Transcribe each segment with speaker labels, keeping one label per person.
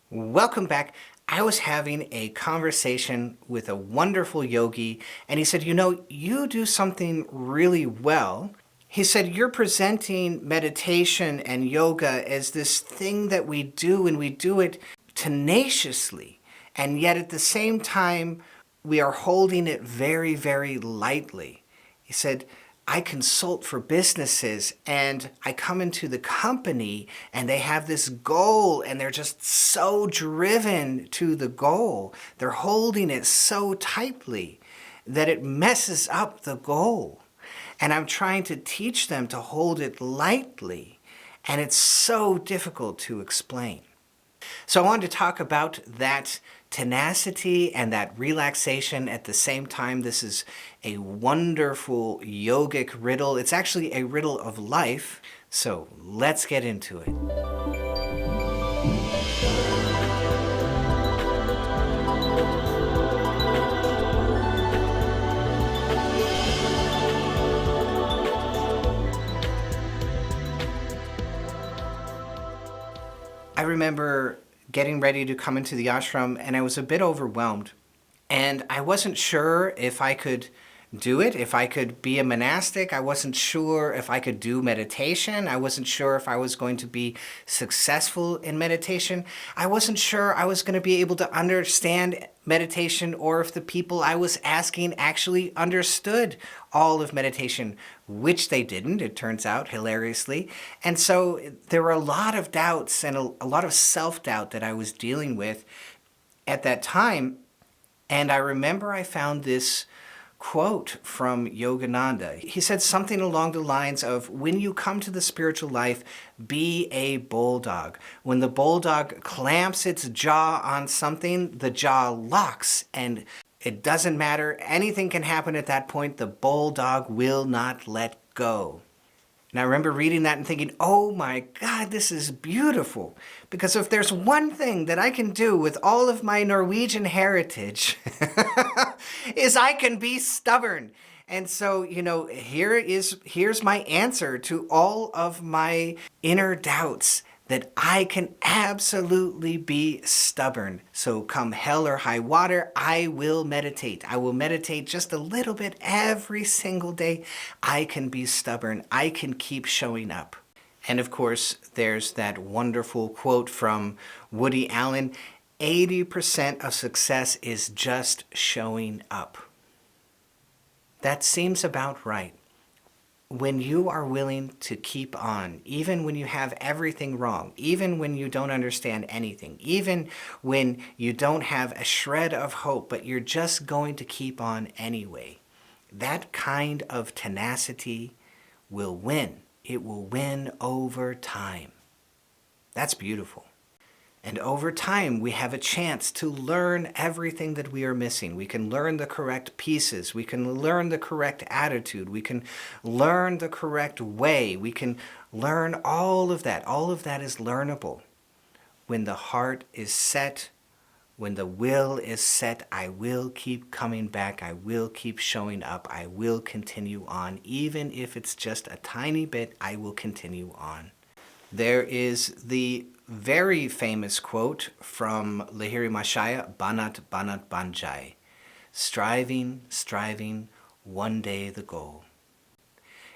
Speaker 1: Welcome back. I was having a conversation with a wonderful yogi, and he said, you do something really well. He said, you're presenting meditation and yoga as this thing that we do, and we do it tenaciously. And yet at the same time, we are holding it very, very lightly. He said, I consult for businesses and I come into the company and they have this goal and they're just so driven to the goal. They're holding it so tightly that it messes up the goal. And I'm trying to teach them to hold it lightly, and it's so difficult to explain. So I wanted to talk about that tenacity and that relaxation at the same time. This is a wonderful yogic riddle. It's actually a riddle of life. So let's get into it. I remember getting ready to come into the ashram, and I was a bit overwhelmed. And I wasn't sure if I could do it, if I could be a monastic. I wasn't sure if I could do meditation. I wasn't sure if I was going to be successful in meditation. I wasn't sure I was going to be able to understand meditation, or if the people I was asking actually understood all of meditation, which they didn't, it turns out, hilariously. And so there were a lot of doubts and a lot of self-doubt that I was dealing with at that time. And I remember I found this quote from Yogananda. He said something along the lines of, when you come to the spiritual life, be a bulldog. When the bulldog clamps its jaw on something, the jaw locks, and it doesn't matter. Anything can happen at that point. The bulldog will not let go. And I remember reading that and thinking, oh my God, this is beautiful. Because if there's one thing that I can do with all of my Norwegian heritage, is I can be stubborn. And so, here's my answer to all of my inner doubts, that I can absolutely be stubborn. So come hell or high water, I will meditate. I will meditate just a little bit every single day. I can be stubborn. I can keep showing up. And of course, there's that wonderful quote from Woody Allen, 80% of success is just showing up. That seems about right. When you are willing to keep on, even when you have everything wrong, even when you don't understand anything, even when you don't have a shred of hope, but you're just going to keep on anyway, that kind of tenacity will win. It will win over time. That's beautiful. And over time, we have a chance to learn everything that we are missing. We can learn the correct pieces. We can learn the correct attitude. We can learn the correct way. We can learn all of that. All of that is learnable. When the heart is set, when the will is set, I will keep coming back. I will keep showing up. I will continue on. Even if it's just a tiny bit, I will continue on. There is the very famous quote from Lahiri Mashaya, Banat Banat Banjai. Striving, striving, one day the goal.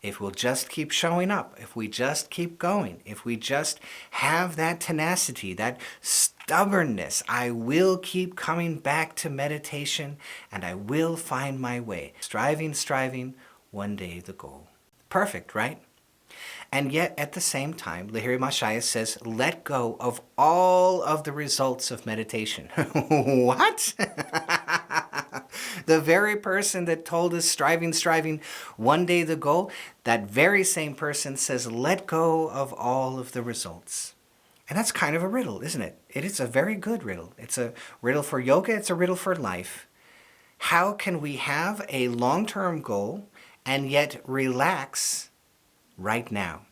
Speaker 1: If we'll just keep showing up, if we just keep going, if we just have that tenacity, that stubbornness, I will keep coming back to meditation and I will find my way. Striving, striving, one day the goal. Perfect, right? And yet, at the same time, Lahiri Mashaya says, let go of all of the results of meditation. What? The very person that told us striving, striving, one day the goal, that very same person says, let go of all of the results. And that's kind of a riddle, isn't it? It is a very good riddle. It's a riddle for yoga. It's a riddle for life. How can we have a long-term goal and yet relax right now?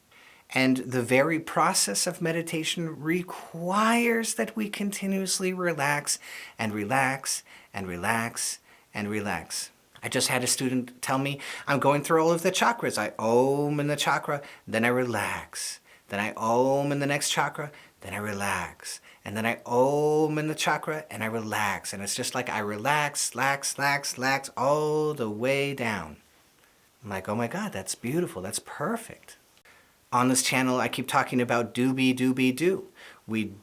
Speaker 1: And the very process of meditation requires that we continuously relax and relax and relax and relax. I just had a student tell me, I'm going through all of the chakras. I om in the chakra, then I relax. Then I om in the next chakra, then I relax. And then I Om in the chakra and I relax. And it's just like I relax, relax all the way down. I'm like, oh my God, that's beautiful. That's perfect. On this channel, I keep talking about do. We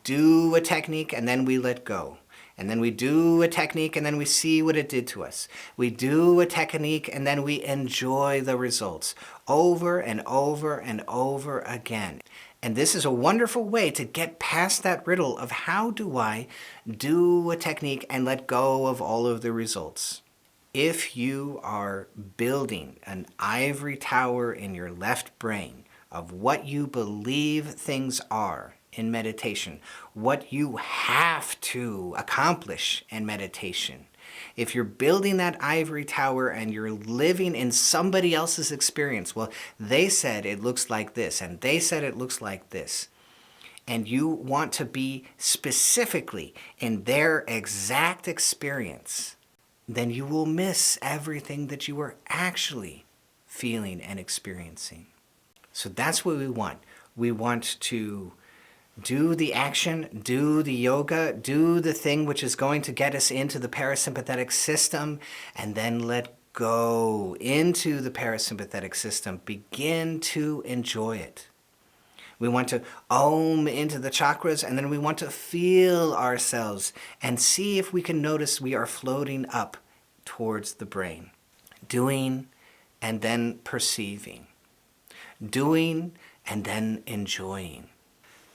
Speaker 1: do a technique and then we let go. And then we do a technique and then we see what it did to us. We do a technique and then we enjoy the results over and over and over again. And this is a wonderful way to get past that riddle of how do I do a technique and let go of all of the results. If you are building an ivory tower in your left brain of what you believe things are in meditation, what you have to accomplish in meditation, if you're building that ivory tower and you're living in somebody else's experience, well, they said it looks like this, and they said it looks like this, and you want to be specifically in their exact experience, then you will miss everything that you are actually feeling and experiencing. So that's what we want. We want to do the action, do the yoga, do the thing which is going to get us into the parasympathetic system, and then let go into the parasympathetic system. Begin to enjoy it. We want to Om into the chakras, and then we want to feel ourselves and see if we can notice we are floating up towards the brain. Doing and then perceiving. Doing and then enjoying.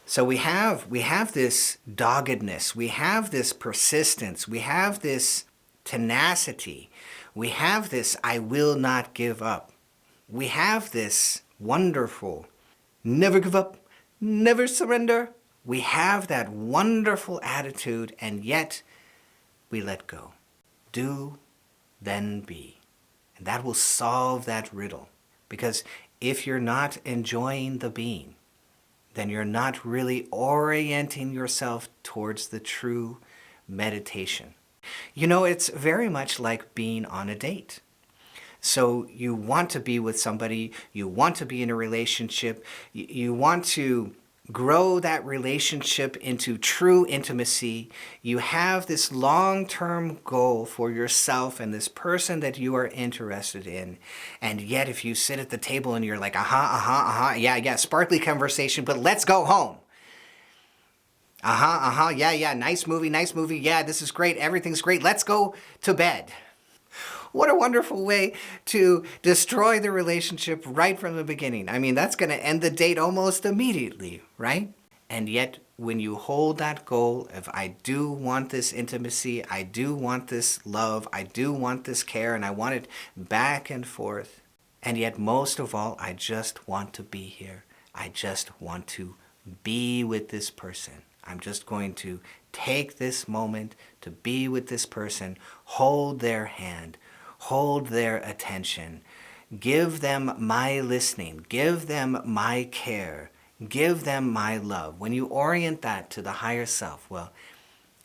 Speaker 1: So we have this doggedness, we have this persistence, we have this tenacity, we have this I will not give up. We have this wonderful never give up, never surrender. We have that wonderful attitude, and yet we let go. Do, then be. And that will solve that riddle. Because if you're not enjoying the being, then you're not really orienting yourself towards the true meditation. You know, it's very much like being on a date. So you want to be with somebody, you want to be in a relationship, you want to grow that relationship into true intimacy. You have this long-term goal for yourself and this person that you are interested in. And yet if you sit at the table and you're like, yeah, sparkly conversation, but let's go home. Yeah, nice movie, yeah, this is great, everything's great, let's go to bed. What a wonderful way to destroy the relationship right from the beginning. I mean, that's going to end the date almost immediately, right? And yet, when you hold that goal of, I do want this intimacy, I do want this love, I do want this care, and I want it back and forth. And yet, most of all, I just want to be here. I just want to be with this person. I'm just going to take this moment to be with this person, hold their hand, hold their attention, give them my listening, give them my care, give them my love. When you orient that to the higher self, well,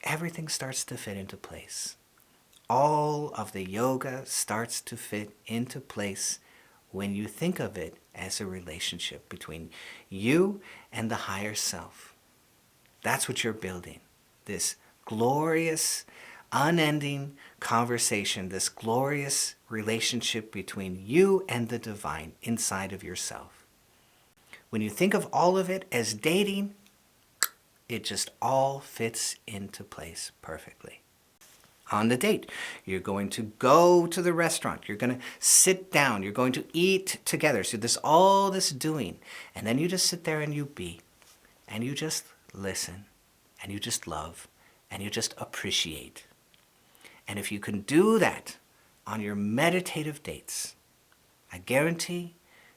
Speaker 1: everything starts to fit into place. All of the yoga starts to fit into place when you think of it as a relationship between you and the higher self. That's what you're building, this glorious, unending conversation, this glorious relationship between you and the divine inside of yourself. When you think of all of it as dating, it just all fits into place perfectly. On the date, you're going to go to the restaurant, you're going to sit down, you're going to eat together. So there's all this doing, and then you just sit there and you be, and you just listen, and you just love, and you just appreciate. And if you can do that on your meditative dates, I guarantee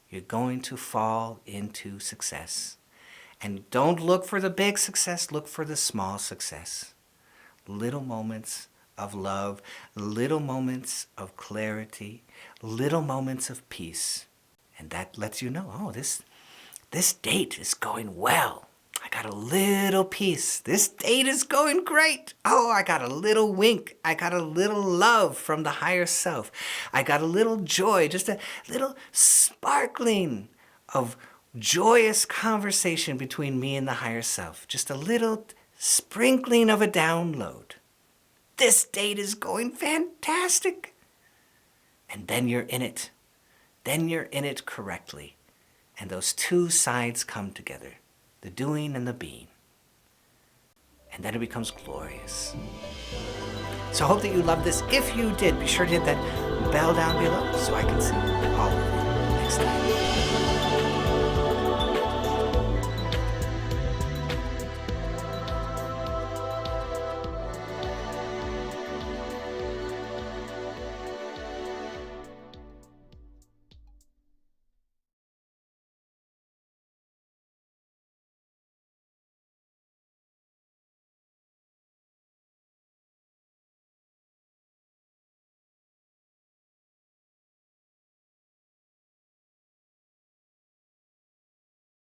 Speaker 1: you're going to fall into success. And don't look for the big success, look for the small success. Little moments of love, little moments of clarity, little moments of peace. And that lets you know, oh, this date is going well. I got a little peace. This date is going great. Oh, I got a little wink. I got a little love from the higher self. I got a little joy, just a little sparkling of joyous conversation between me and the higher self. Just a little sprinkling of a download. This date is going fantastic. And then you're in it. Then you're in it correctly. And those two sides come together, the doing and the being. And then it becomes glorious. So I hope that you loved this. If you did, be sure to hit that bell down below so I can see all of you next time.